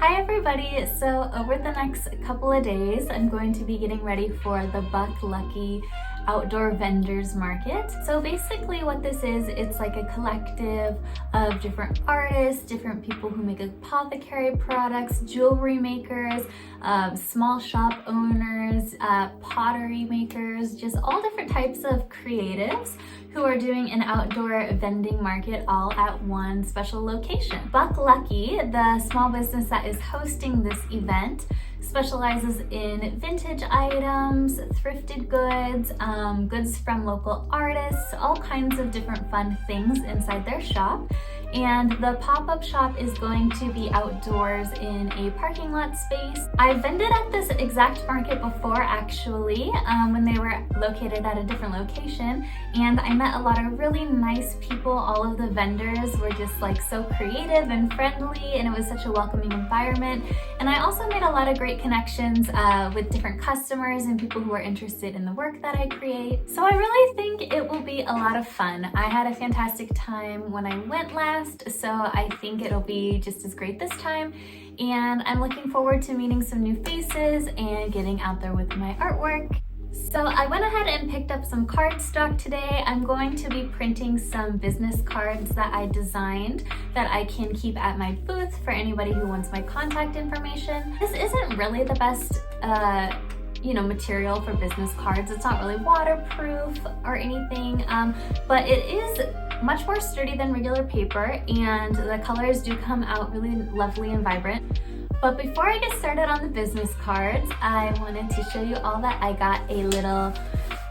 Hi everybody! So over the next couple of days, I'm going to be getting ready for the Buck Lucky Outdoor Vendors Market. So basically what this is, it's like a collective of different artists, different people who make apothecary products, jewelry makers, small shop owners, pottery makers, just all different types of creatives who are doing an outdoor vending market all at one special location. Buck Lucky, the small business that is hosting this event, specializes in vintage items, thrifted goods, goods from local artists, all kinds of different fun things inside their shop. And the pop-up shop is going to be outdoors in a parking lot space. I vended at this exact market before actually, when they were located at a different location, and I met a lot of really nice people. All of the vendors were just like so creative and friendly, and it was such a welcoming environment. And I also made a lot of great connections with different customers and people who are interested in the work that I create. So I really think it will be a lot of fun. I had a fantastic time when I went last, so I think it'll be just as great this time. And I'm looking forward to meeting some new faces and getting out there with my artwork. So I went ahead and picked up some cardstock today. I'm going to be printing some business cards that I designed that I can keep at my booth for anybody who wants my contact information. This isn't really the best material for business cards. It's not really waterproof or anything, but it is much more sturdy than regular paper, and the colors do come out really lovely and vibrant. But before I get started on the business cards, I wanted to show you all that I got a little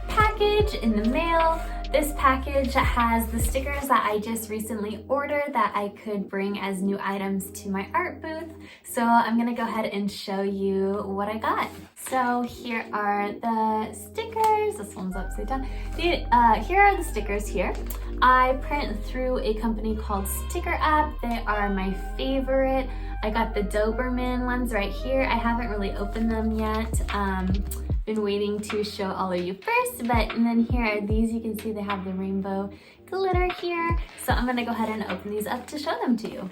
package in the mail. This package has the stickers that I just recently ordered that I could bring as new items to my art booth. So I'm gonna go ahead and show you what I got. So here are the stickers. This one's upside down. Here are the stickers here. I print through a company called Sticker App. They are my favorite. I got the Doberman ones right here. I haven't really opened them yet. Been waiting to show all of you first, and then here are these. You can see they have the rainbow glitter here. So I'm gonna go ahead and open these up to show them to you.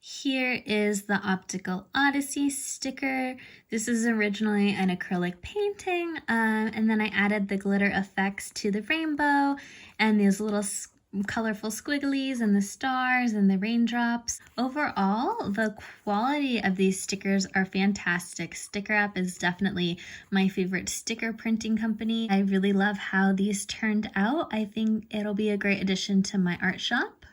Here is the Optical Odyssey sticker. This is originally an acrylic painting, and then I added the glitter effects to the rainbow and these little colorful squigglies and the stars and the raindrops. Overall, the quality of these stickers are fantastic. Sticker App is definitely my favorite sticker printing company. I really love how these turned out. I think it'll be a great addition to my art shop.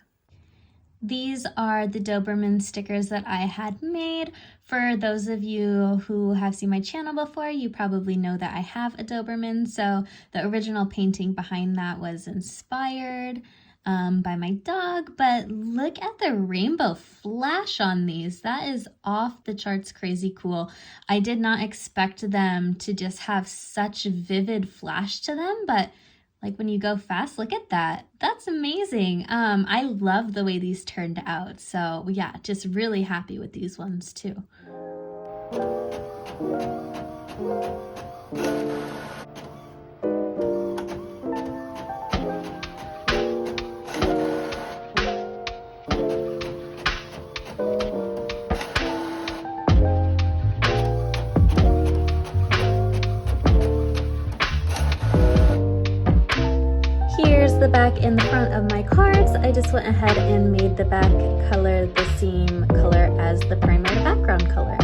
These are the Doberman stickers that I had made. For those of you who have seen my channel before, you probably know that I have a Doberman. So the original painting behind that was inspired by my dog, but look at the rainbow flash on these. That is off the charts crazy cool. I did not expect them to just have such vivid flash to them, but like when you go fast, look at that. That's amazing. I love the way these turned out. So yeah, just really happy with these ones too. Here's the back and the front of my cards. I just went ahead and made the back color the same color as the primary background color.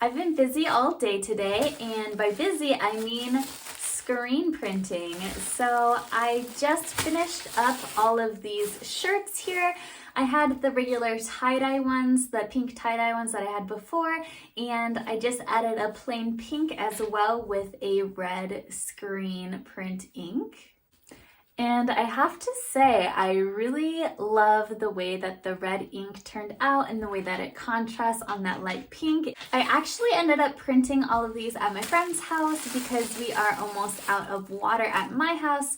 I've been busy all day today, and by busy I mean screen printing. So I just finished up all of these shirts here. I had the regular tie-dye ones, the pink tie-dye ones that I had before, and I just added a plain pink as well with a red screen print ink. And I have to say, I really love the way that the red ink turned out and the way that it contrasts on that light pink. I actually ended up printing all of these at my friend's house because we are almost out of water at my house.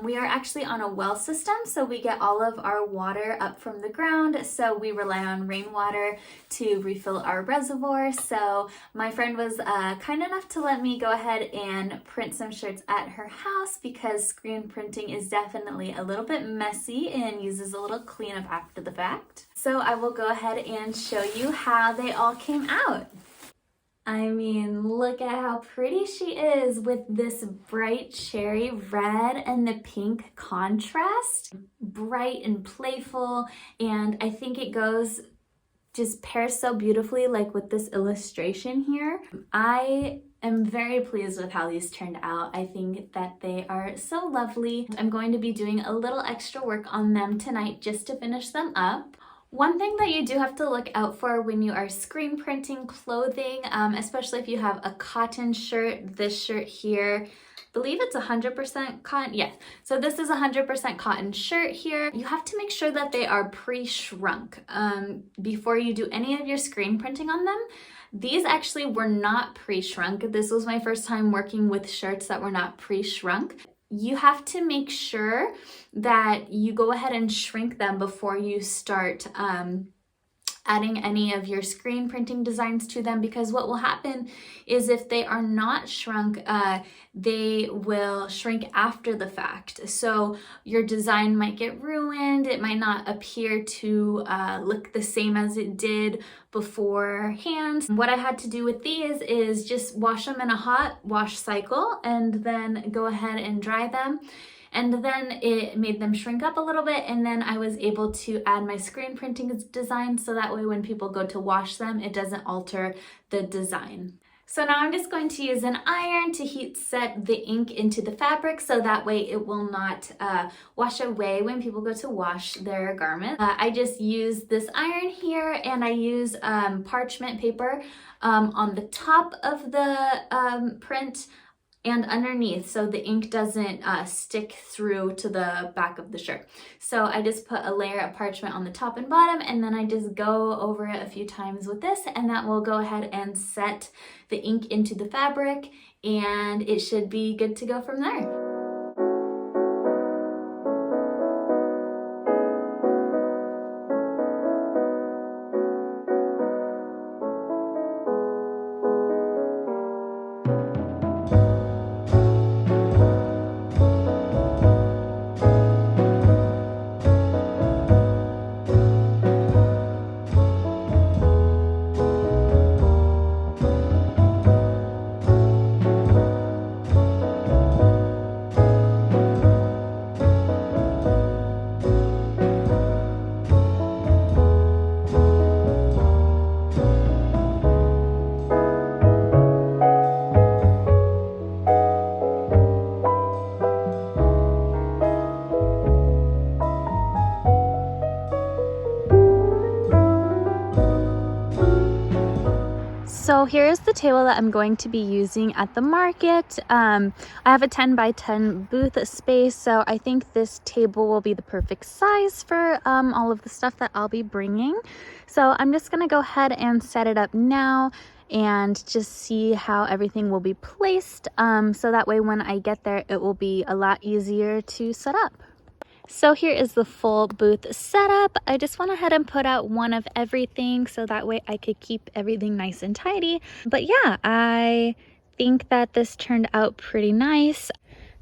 We are actually on a well system, so we get all of our water up from the ground, so we rely on rainwater to refill our reservoir. So my friend was kind enough to let me go ahead and print some shirts at her house because screen printing is definitely a little bit messy and uses a little cleanup after the fact. So I will go ahead and show you how they all came out. I mean, look at how pretty she is with this bright cherry red and the pink contrast. Bright and playful, and I think it just pairs so beautifully like with this illustration here. I am very pleased with how these turned out. I think that they are so lovely. I'm going to be doing a little extra work on them tonight just to finish them up. One thing that you do have to look out for when you are screen printing clothing, especially if you have a cotton shirt, this shirt here, I believe it's 100% cotton. Yes, so this is 100% cotton shirt here. You have to make sure that they are pre-shrunk before you do any of your screen printing on them. These actually were not pre-shrunk. This was my first time working with shirts that were not pre-shrunk. You have to make sure that you go ahead and shrink them before you start adding any of your screen printing designs to them, because what will happen is if they are not shrunk, they will shrink after the fact. So your design might get ruined. It might not appear to look the same as it did beforehand. What I had to do with these is just wash them in a hot wash cycle and then go ahead and dry them. And then it made them shrink up a little bit, and then I was able to add my screen printing design so that way when people go to wash them, it doesn't alter the design. So now I'm just going to use an iron to heat set the ink into the fabric so that way it will not wash away when people go to wash their garment. I just use this iron here, and I use parchment paper on the top of the print and underneath so the ink doesn't stick through to the back of the shirt. So I just put a layer of parchment on the top and bottom, and then I just go over it a few times with this, and that will go ahead and set the ink into the fabric, and it should be good to go from there. So here's the table that I'm going to be using at the market. I have a 10 by 10 booth space, so I think this table will be the perfect size for all of the stuff that I'll be bringing. So I'm just gonna go ahead and set it up now and just see how everything will be placed. So that way when I get there, it will be a lot easier to set up. So here is the full booth setup. I just went ahead and put out one of everything so that way I could keep everything nice and tidy. But yeah, I think that this turned out pretty nice.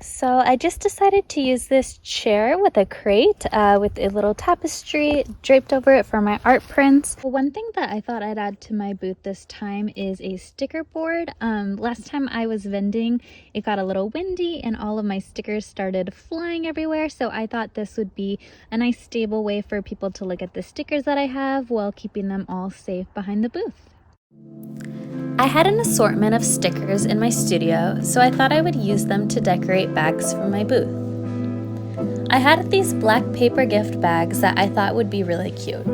So I just decided to use this chair with a crate with a little tapestry draped over it for my art prints. One thing that I thought I'd add to my booth this time is a sticker board. Last time I was vending, it got a little windy and all of my stickers started flying everywhere. So I thought this would be a nice stable way for people to look at the stickers that I have while keeping them all safe behind the booth. I had an assortment of stickers in my studio, so I thought I would use them to decorate bags for my booth. I had these black paper gift bags that I thought would be really cute.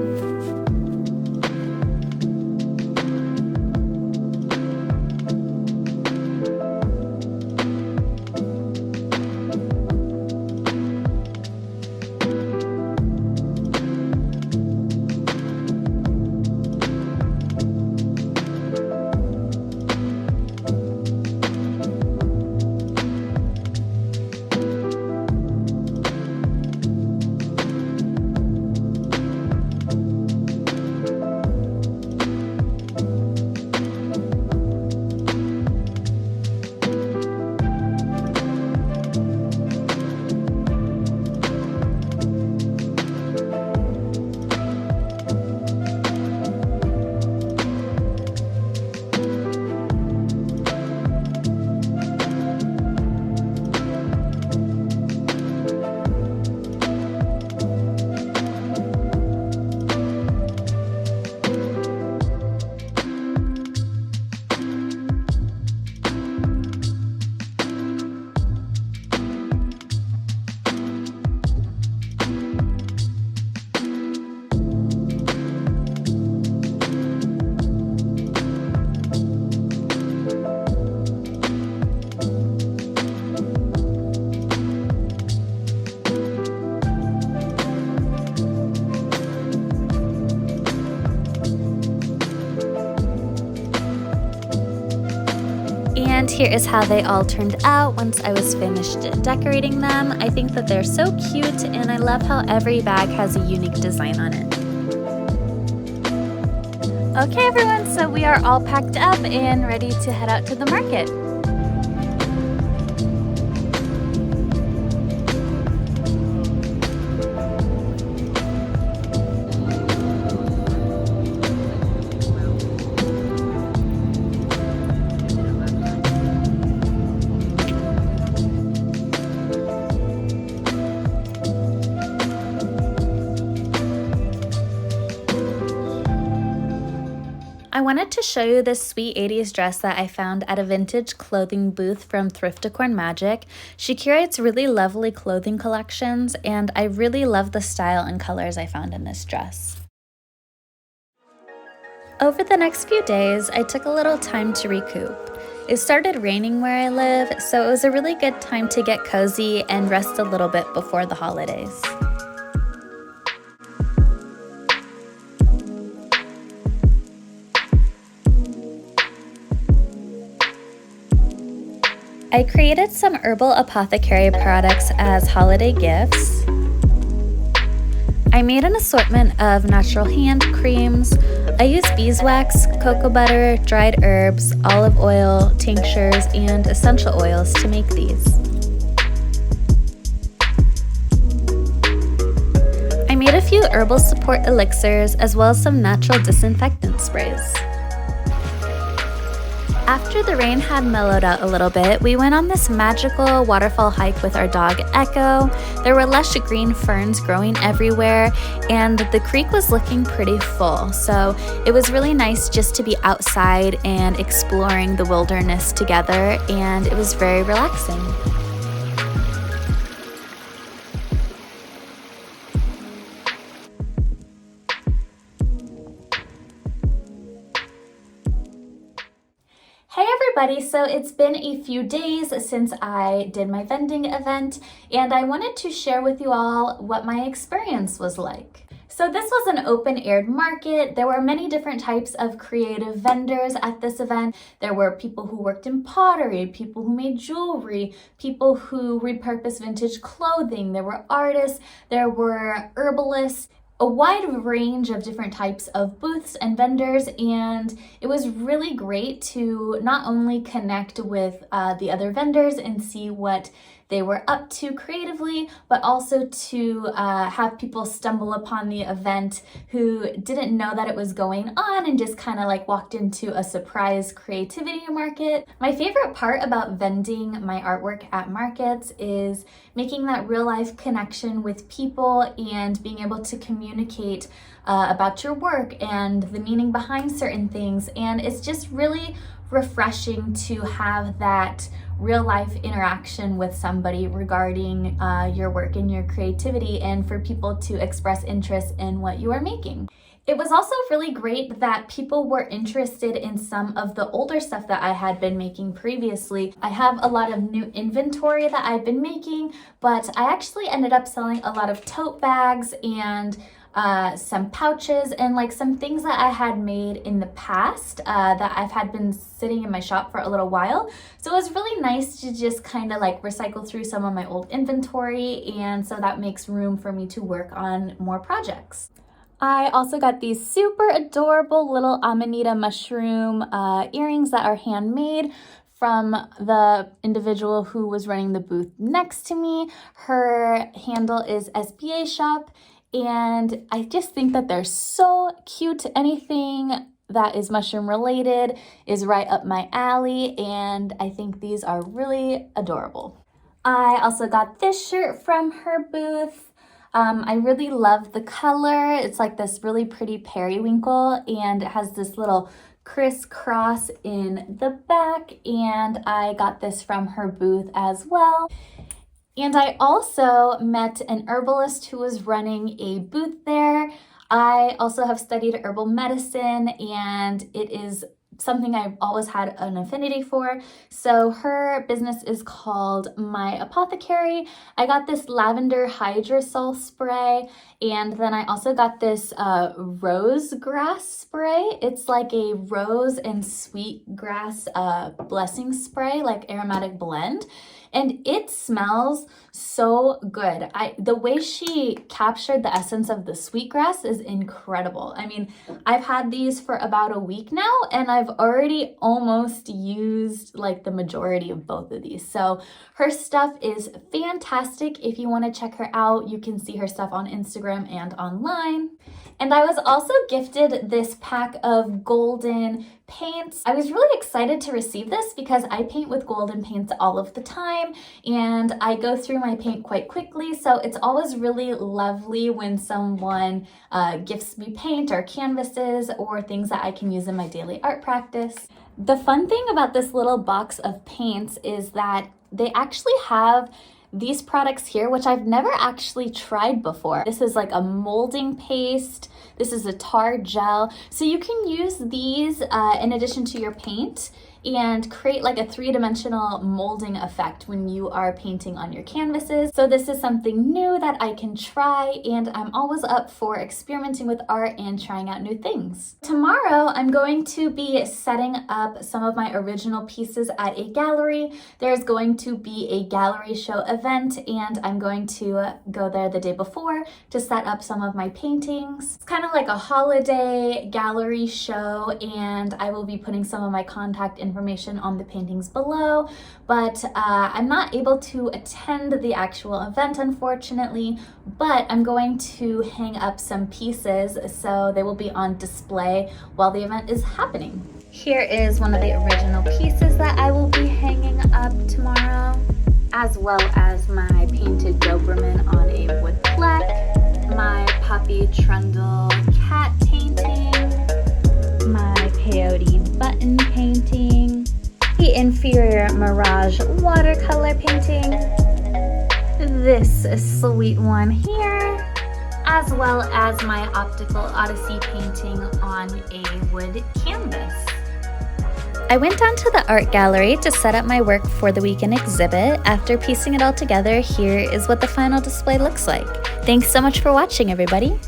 And here is how they all turned out once I was finished decorating them. I think that they're so cute, and I love how every bag has a unique design on it. Okay everyone, so we are all packed up and ready to head out to the market. I wanted to show you this sweet 80s dress that I found at a vintage clothing booth from Thrift Decor Magic. She curates really lovely clothing collections, and I really love the style and colors I found in this dress. Over the next few days, I took a little time to recoup. It started raining where I live, so it was a really good time to get cozy and rest a little bit before the holidays. I created some herbal apothecary products as holiday gifts. I made an assortment of natural hand creams. I used beeswax, cocoa butter, dried herbs, olive oil, tinctures, and essential oils to make these. I made a few herbal support elixirs as well as some natural disinfectant sprays. After the rain had mellowed out a little bit, we went on this magical waterfall hike with our dog Echo. There were lush green ferns growing everywhere, and the creek was looking pretty full, so it was really nice just to be outside and exploring the wilderness together, and it was very relaxing. Hey everybody, so it's been a few days since I did my vending event, and I wanted to share with you all what my experience was like. So this was an open-aired market. There were many different types of creative vendors at this event. There were people who worked in pottery, people who made jewelry, people who repurposed vintage clothing. There were artists, there were herbalists, a wide range of different types of booths and vendors, and it was really great to not only connect with the other vendors and see what they were up to creatively, but also to have people stumble upon the event who didn't know that it was going on and just kind of like walked into a surprise creativity market. My favorite part about vending my artwork at markets is making that real life connection with people and being able to communicate about your work and the meaning behind certain things. And it's just really refreshing to have that real life interaction with somebody regarding your work and your creativity, and for people to express interest in what you are making. It was also really great that people were interested in some of the older stuff that I had been making previously. I have a lot of new inventory that I've been making, but I actually ended up selling a lot of tote bags and some pouches and like some things that I had made in the past that I've had been sitting in my shop for a little while. So it was really nice to just kind of like recycle through some of my old inventory, and so that makes room for me to work on more projects. I also got these super adorable little Amanita mushroom earrings that are handmade from the individual who was running the booth next to me. Her handle is SBA Shop, and I just think that they're so cute. Anything that is mushroom related is right up my alley, and I think these are really adorable. I also got this shirt from her booth. I really love the color. It's like this really pretty periwinkle, and it has this little crisscross in the back, and I got this from her booth as well. And I also met an herbalist who was running a booth there. I also have studied herbal medicine, and it is something I've always had an affinity for. So her business is called My Apothecary. I got this lavender hydrosol spray, and then I also got this rose grass spray. It's like a rose and sweet grass blessing spray, like aromatic blend. And it smells so good. The way she captured the essence of the sweetgrass is incredible. I mean, I've had these for about a week now, and I've already almost used like the majority of both of these. So her stuff is fantastic. If you want to check her out, you can see her stuff on Instagram and online. And I was also gifted this pack of golden paints. I was really excited to receive this because I paint with golden paints all of the time, and I go through my paint quite quickly, so it's always really lovely when someone gifts me paint or canvases or things that I can use in my daily art practice. The fun thing about this little box of paints is that they actually have these products here, which I've never actually tried before. This is like a molding paste. This is a tar gel. So you can use these in addition to your paint and create like a three-dimensional molding effect when you are painting on your canvases. So this is something new that I can try, and I'm always up for experimenting with art and trying out new things. Tomorrow, I'm going to be setting up some of my original pieces at a gallery. There's going to be a gallery show event, and I'm going to go there the day before to set up some of my paintings. It's kind of like a holiday gallery show, and I will be putting some of my contact information on the paintings below, but I'm not able to attend the actual event, unfortunately, but I'm going to hang up some pieces so they will be on display while the event is happening. Here is one of the original pieces that I will be hanging up tomorrow, as well as my painted Doberman on a wood plaque, my puppy Trundle cat painting, my peyote button painting, the inferior Mirage watercolor painting, this sweet one here, as well as my Optical Odyssey painting on a wood canvas. I went down to the art gallery to set up my work for the weekend exhibit. After piecing it all together, here is what the final display looks like. Thanks so much for watching, everybody.